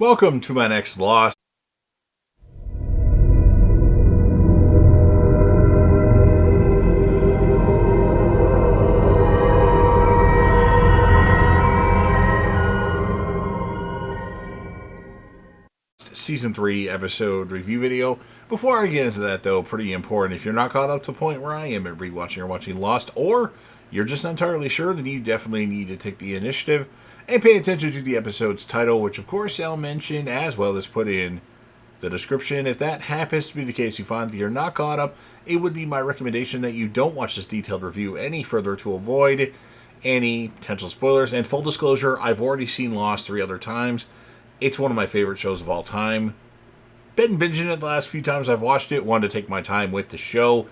Welcome to my next Lost. Season 3 episode review video. Before I get into that, though, pretty important, if you're not caught up to the point where I am at rewatching or watching Lost, or you're just not entirely sure, then you definitely need to take the initiative and pay attention to the episode's title, which of course I'll mention as well as put in the description. If that happens to be the case, you find that you're not caught up, it would be my recommendation that you don't watch this detailed review any further to avoid any potential spoilers. And full disclosure, I've already seen Lost 3 other times. It's one of my favorite shows of all time. Been binging it the last few times I've watched it. Wanted to take my time with the show.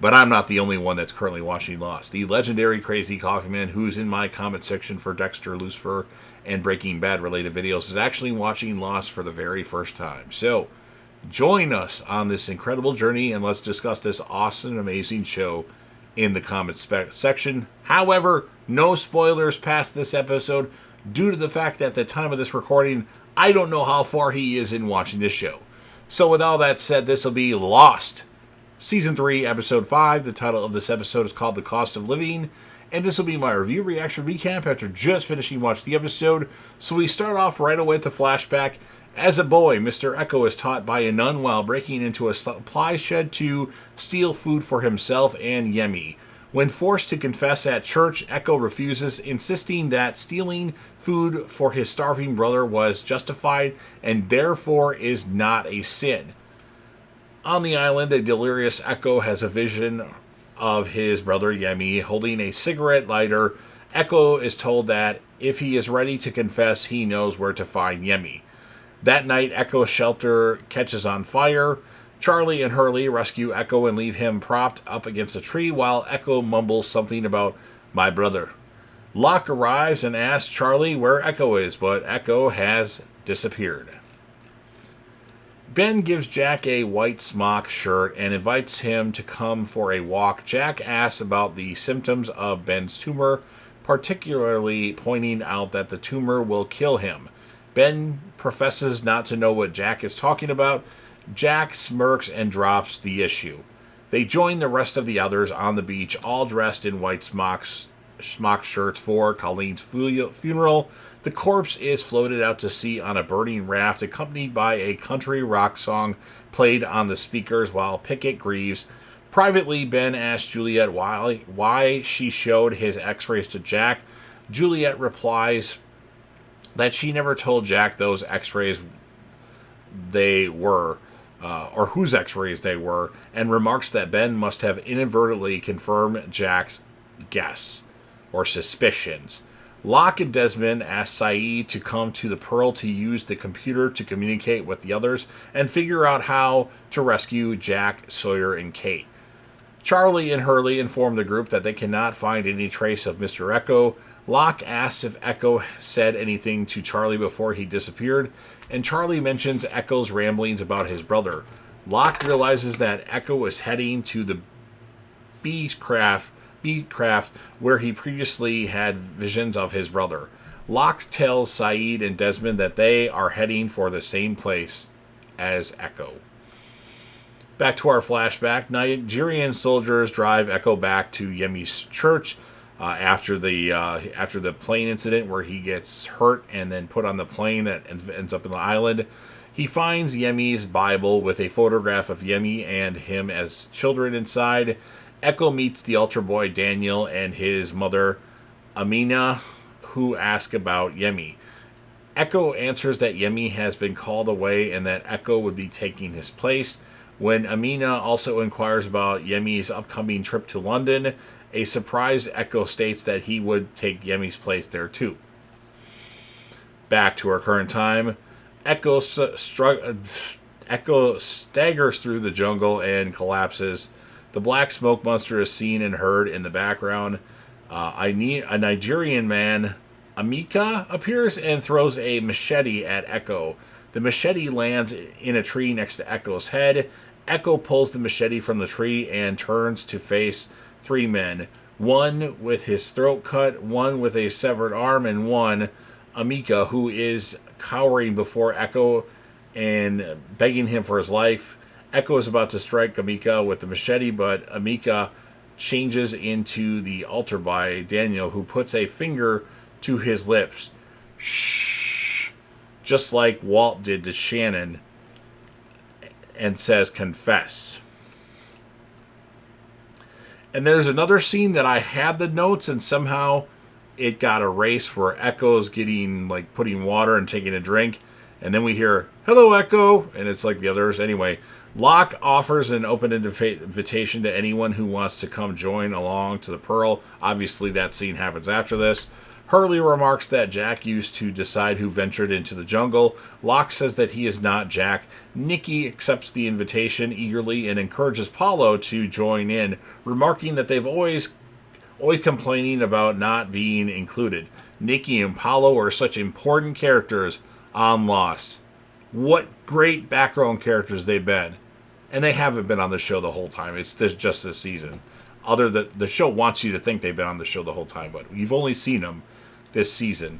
But I'm not the only one that's currently watching Lost. The legendary Crazy Coffee Man, who's in my comment section for Dexter, Lucifer, and Breaking Bad related videos, is actually watching Lost for the very first time. So, join us on this incredible journey and let's discuss this awesome, amazing show in the comments section. However, no spoilers past this episode due to the fact that at the time of this recording, I don't know how far he is in watching this show. So with all that said, this will be Lost, Season 3, Episode 5. The title of this episode is called The Cost of Living. And this will be my review, reaction, recap after just finishing watching the episode. So we start off right away with the flashback. As a boy, Mr. Eko is taught by a nun while breaking into a supply shed to steal food for himself and Yemi. When forced to confess at church, Eko refuses, insisting that stealing food for his starving brother was justified and therefore is not a sin. On the island, a delirious Eko has a vision of his brother Yemi holding a cigarette lighter. Eko is told that if he is ready to confess, he knows where to find Yemi. That night, Eko's shelter catches on fire. Charlie and Hurley rescue Eko and leave him propped up against a tree while Eko mumbles something about my brother. Locke arrives and asks Charlie where Eko is, but Eko has disappeared. Ben gives Jack a white smock shirt and invites him to come for a walk. Jack asks about the symptoms of Ben's tumor, particularly pointing out that the tumor will kill him. Ben professes not to know what Jack is talking about. Jack smirks and drops the issue. They join the rest of the others on the beach, all dressed in white smock shirts for Colleen's funeral. The corpse is floated out to sea on a burning raft, accompanied by a country rock song played on the speakers while Pickett grieves. Privately, Ben asks Juliet why she showed his x-rays to Jack. Juliet replies that she never told Jack those x-rays they were, or whose x-rays they were, and remarks that Ben must have inadvertently confirmed Jack's guess or suspicions. Locke and Desmond ask Sayid to come to the Pearl to use the computer to communicate with the others and figure out how to rescue Jack, Sawyer, and Kate. Charlie and Hurley inform the group that they cannot find any trace of Mr. Eko. Locke asks if Eko said anything to Charlie before he disappeared, and Charlie mentions Eko's ramblings about his brother. Locke realizes that Eko is heading to the Beechcraft where he previously had visions of his brother. Locke tells Sayid and Desmond that they are heading for the same place as Eko. Back to our flashback, Nigerian soldiers drive Eko back to Yemi's church after the plane incident where he gets hurt and then put on the plane that ends up in the island. He finds Yemi's Bible with a photograph of Yemi and him as children inside. Eko meets the altar boy Daniel and his mother Amina, who ask about Yemi. Eko answers that Yemi has been called away and that Eko would be taking his place. When Amina also inquires about Yemi's upcoming trip to London, a surprised Eko states that he would take Yemi's place there too. Back to our current time, Eko staggers through the jungle and collapses. The black smoke monster is seen and heard in the background. A Nigerian man, Amika, appears and throws a machete at Eko. The machete lands in a tree next to Eko's head. Eko pulls the machete from the tree and turns to face 3 men. One with his throat cut, one with a severed arm, and one, Amika, who is cowering before Echo and begging him for his life. Echo is about to strike Amika with the machete, but Amika changes into the altar by Daniel, who puts a finger to his lips. Shh. Just like Walt did to Shannon, and says, confess. And there's another scene that I had the notes and somehow it got erased, where Echo's getting, like, putting water and taking a drink. And then we hear, hello, Echo. And it's like the others. Anyway, Locke offers an open invitation to anyone who wants to come join along to the Pearl. Obviously, that scene happens after this. Hurley remarks that Jack used to decide who ventured into the jungle. Locke says that he is not Jack. Nikki accepts the invitation eagerly and encourages Paulo to join in, remarking that they've always complaining about not being included. Nikki and Paulo are such important characters on Lost. What great background characters they've been. And they haven't been on the show the whole time. It's just this season. The show wants you to think they've been on the show the whole time, but you've only seen them this season.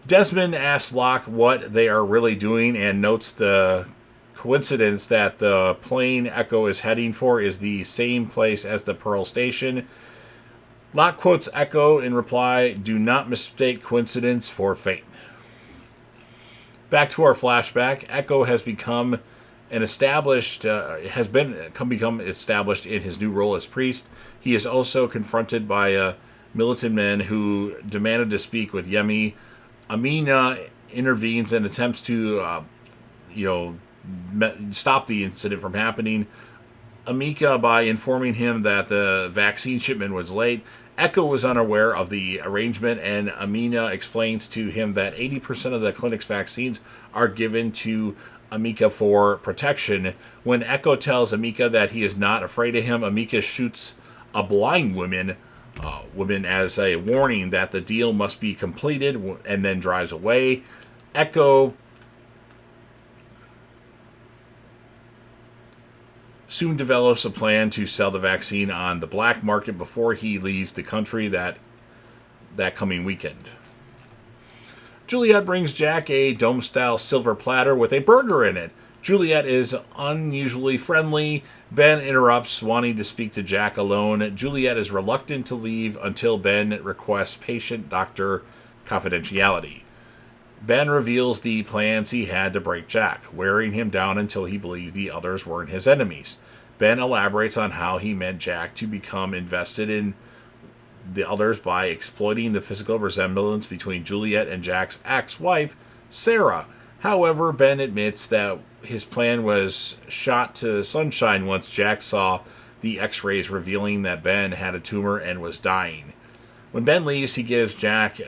Desmond asks Locke what they are really doing and notes the coincidence that the plane Echo is heading for is the same place as the Pearl Station. Locke quotes Echo in reply, "Do not mistake coincidence for fate." Back to our flashback. Echo has become established in his new role as priest. He is also confronted by militant men who demanded to speak with Yemi. Amina intervenes and attempts to, stop the incident from happening. Amika by informing him that the vaccine shipment was late. Echo was unaware of the arrangement, and Amina explains to him that 80% of the clinic's vaccines are given to Amika for protection. When Echo tells Amika that he is not afraid of him, Amika shoots a blind woman as a warning that the deal must be completed, and then drives away. Echo soon develops a plan to sell the vaccine on the black market before he leaves the country that coming weekend. Juliet brings Jack a dome-style silver platter with a burger in it. Juliet is unusually friendly. Ben interrupts, wanting to speak to Jack alone. Juliet is reluctant to leave until Ben requests patient-doctor confidentiality. Ben reveals the plans he had to break Jack, wearing him down until he believed the others weren't his enemies. Ben elaborates on how he meant Jack to become invested in the others by exploiting the physical resemblance between Juliet and Jack's ex-wife, Sarah. However, Ben admits that his plan was shot to sunshine once Jack saw the x-rays revealing that Ben had a tumor and was dying. When Ben leaves, he asks Jack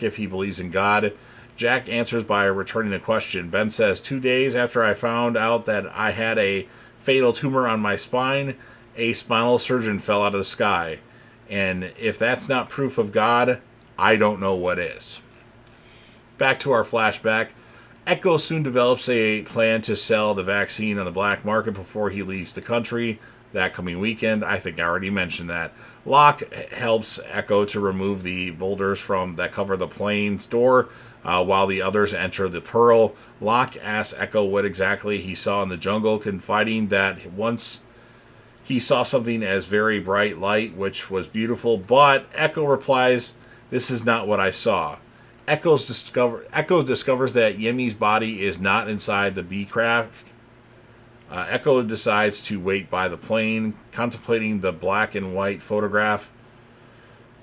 if he believes in God. Jack answers by returning the question. Ben says, 2 days after I found out that I had a fatal tumor on my spine, a spinal surgeon fell out of the sky. And if that's not proof of God, I don't know what is. Back to our flashback. Echo soon develops a plan to sell the vaccine on the black market before he leaves the country that coming weekend. I think I already mentioned that. Locke helps Echo to remove the boulders that cover the plane's door while the others enter the Pearl. Locke asks Echo what exactly he saw in the jungle, confiding that once he saw something as very bright light, which was beautiful, but Echo replies, "This is not what I saw." Echo discovers that Yemi's body is not inside the B-craft. Echo decides to wait by the plane, contemplating the black and white photograph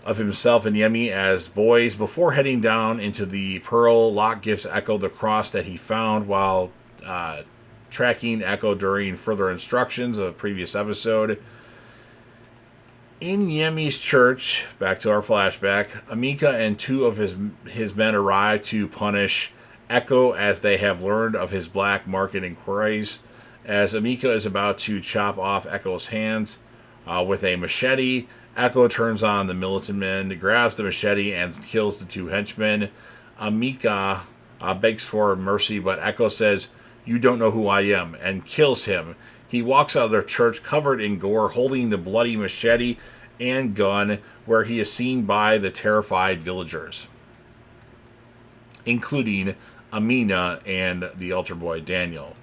of himself and Yemi as boys. Before heading down into the Pearl, Locke gives Echo the cross that he found while tracking Echo during further instructions of a previous episode. In Yemi's church, back to our flashback, Amika and two of his men arrive to punish Echo as they have learned of his black market inquiries. As Amika is about to chop off Echo's hands with a machete, Echo turns on the militant men, grabs the machete, and kills the two henchmen. Amika begs for mercy, but Echo says, "You don't know who I am," and kills him. He walks out of their church covered in gore, holding the bloody machete and gun, where he is seen by the terrified villagers, including Amina, and the altar boy Daniel.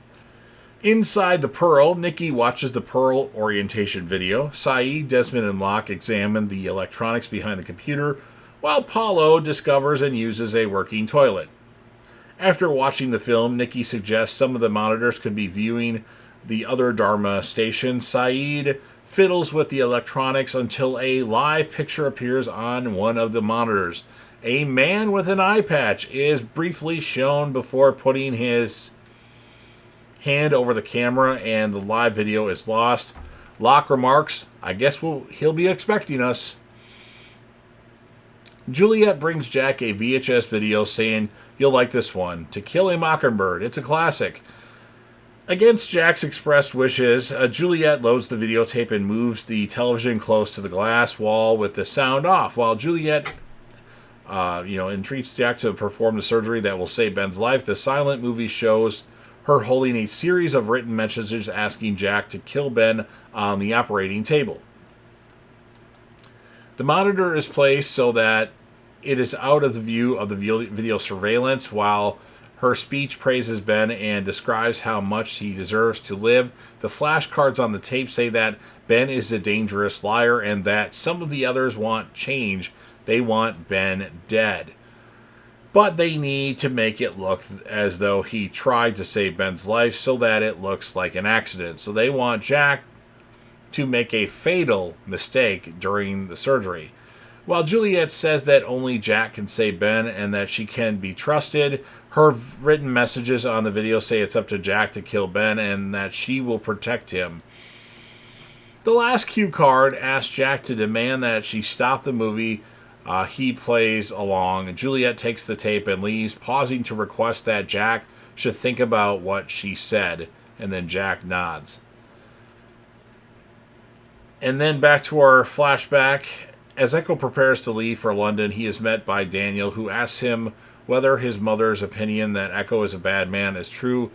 Inside the Pearl, Nikki watches the Pearl orientation video. Saeed, Desmond, and Locke examine the electronics behind the computer, while Paulo discovers and uses a working toilet. After watching the film, Nikki suggests some of the monitors could be viewing the other Dharma stations. Saeed fiddles with the electronics until a live picture appears on one of the monitors. A man with an eye patch is briefly shown before putting his hand over the camera, and the live video is lost. Locke remarks, "I guess he'll be expecting us." Juliet brings Jack a VHS video saying, "You'll like this one. To Kill a Mockingbird. It's a classic." Against Jack's expressed wishes, Juliet loads the videotape and moves the television close to the glass wall with the sound off, while Juliet entreats Jack to perform the surgery that will save Ben's life. The silent movie shows her holding a series of written messages asking Jack to kill Ben on the operating table. The monitor is placed so that it is out of the view of the video surveillance, while her speech praises Ben and describes how much he deserves to live. The flashcards on the tape say that Ben is a dangerous liar and that some of the others want change. They want Ben dead. But they need to make it look as though he tried to save Ben's life so that it looks like an accident. So they want Jack to make a fatal mistake during the surgery. While Juliet says that only Jack can save Ben and that she can be trusted, her written messages on the video say it's up to Jack to kill Ben and that she will protect him. The last cue card asks Jack to demand that she stop the movie. He plays along. Juliet takes the tape and leaves, pausing to request that Jack should think about what she said, and then Jack nods. And then back to our flashback. As Echo prepares to leave for London, he is met by Daniel, who asks him whether his mother's opinion that Echo is a bad man is true.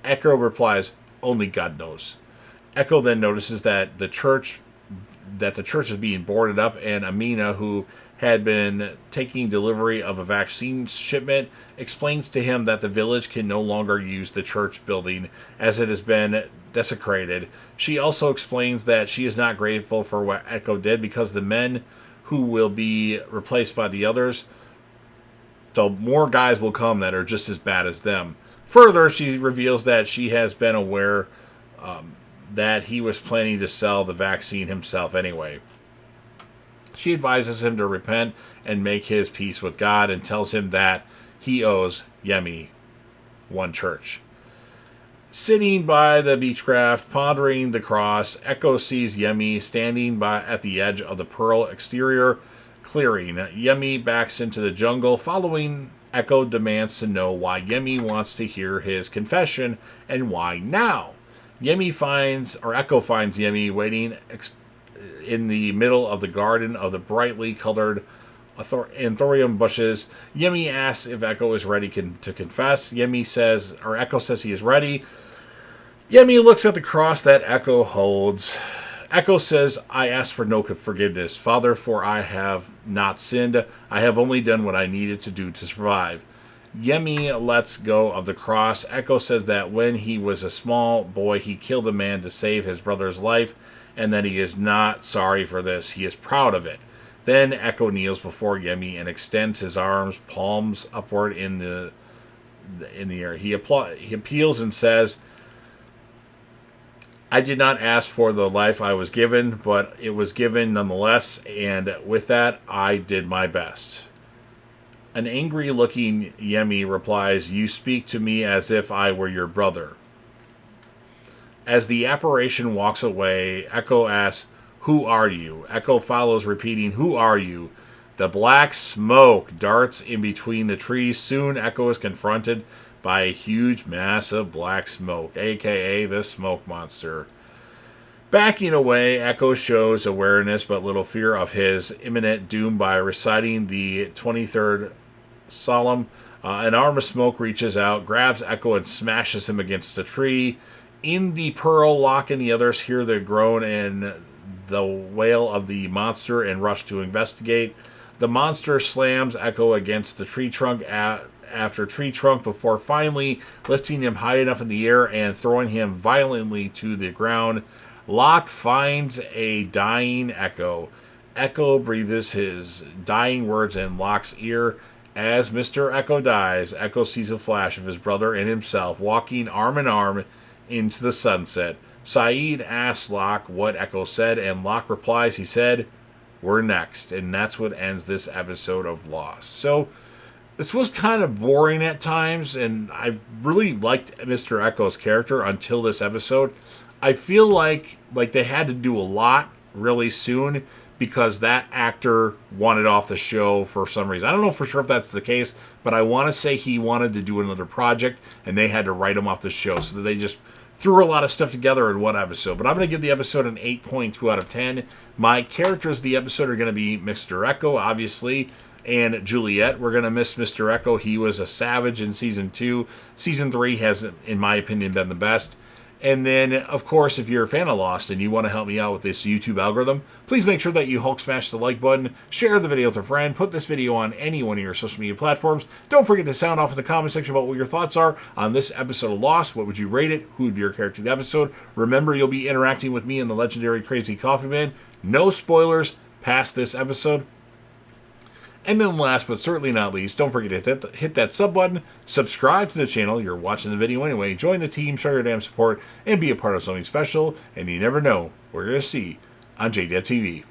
Echo replies, "Only God knows." Echo then notices that the church is being boarded up, and Amina, who had been taking delivery of a vaccine shipment, explains to him that the village can no longer use the church building as it has been desecrated. She also explains that she is not grateful for what Echo did because the men who will be replaced by the others, so more guys will come that are just as bad as them. Further, she reveals that she has been aware that he was planning to sell the vaccine himself anyway. She advises him to repent and make his peace with God and tells him that he owes Yemi one church. Sitting by the Beechcraft, pondering the cross, Echo sees Yemi standing at the edge of the Pearl exterior clearing. Yemi backs into the jungle. Following, Echo demands to know why Yemi wants to hear his confession and why now. Echo finds Yemi waiting in the middle of the garden of the brightly colored anthurium bushes. Yemi asks if Echo is ready to confess. Echo says he is ready. Yemi looks at the cross that Echo holds. Echo says, "I ask for no forgiveness, Father, for I have not sinned. I have only done what I needed to do to survive." Yemi lets go of the cross. Echo says that when he was a small boy, he killed a man to save his brother's life, and that he is not sorry for this. He is proud of it. Then Echo kneels before Yemi and extends his arms, palms upward in the air. He appeals and says, "I did not ask for the life I was given, but it was given nonetheless, and with that, I did my best." An angry-looking Yemi replies, "You speak to me as if I were your brother." As the apparition walks away, Echo asks, "Who are you?" Echo follows, repeating, "Who are you?" The black smoke darts in between the trees. Soon, Echo is confronted by a huge mass of black smoke, aka the smoke monster. Backing away, Echo shows awareness but little fear of his imminent doom by reciting the 23rd Psalm. An arm of smoke reaches out, grabs Echo, and smashes him against a tree. In the Pearl, Locke and the others hear the groan and the wail of the monster and rush to investigate. The monster slams Echo against the tree trunk after tree trunk before finally lifting him high enough in the air and throwing him violently to the ground. Locke finds a dying Echo. Echo breathes his dying words in Locke's ear. As Mr. Echo dies, Echo sees a flash of his brother and himself walking arm in arm into the sunset. Sayid asks Locke what Echo said, and Locke replies, he said, "We're next." And that's what ends this episode of Lost. So, this was kind of boring at times, and I really liked Mr. Echo's character until this episode. I feel like they had to do a lot really soon because that actor wanted off the show for some reason. I don't know for sure if that's the case, but I want to say he wanted to do another project, and they had to write him off the show. So they just threw a lot of stuff together in one episode. But I'm going to give the episode an 8.2 out of 10. My characters of the episode are going to be Mr. Echo, obviously, and Juliet. We're going to miss Mr. Echo. He was a savage in Season 2. Season 3 has, in my opinion, been the best. And then, of course, if you're a fan of Lost and you want to help me out with this YouTube algorithm, please make sure that you Hulk smash the like button, share the video with a friend, put this video on any one of your social media platforms. Don't forget to sound off in the comment section about what your thoughts are on this episode of Lost. What would you rate it? Who would be your character of the episode? Remember, you'll be interacting with me and the legendary Crazy Coffee Man. No spoilers past this episode. And then last but certainly not least, don't forget to hit that sub button, subscribe to the channel, you're watching the video anyway, join the team, show your damn support, and be a part of something special, and you never know what you're going to see on JDev TV.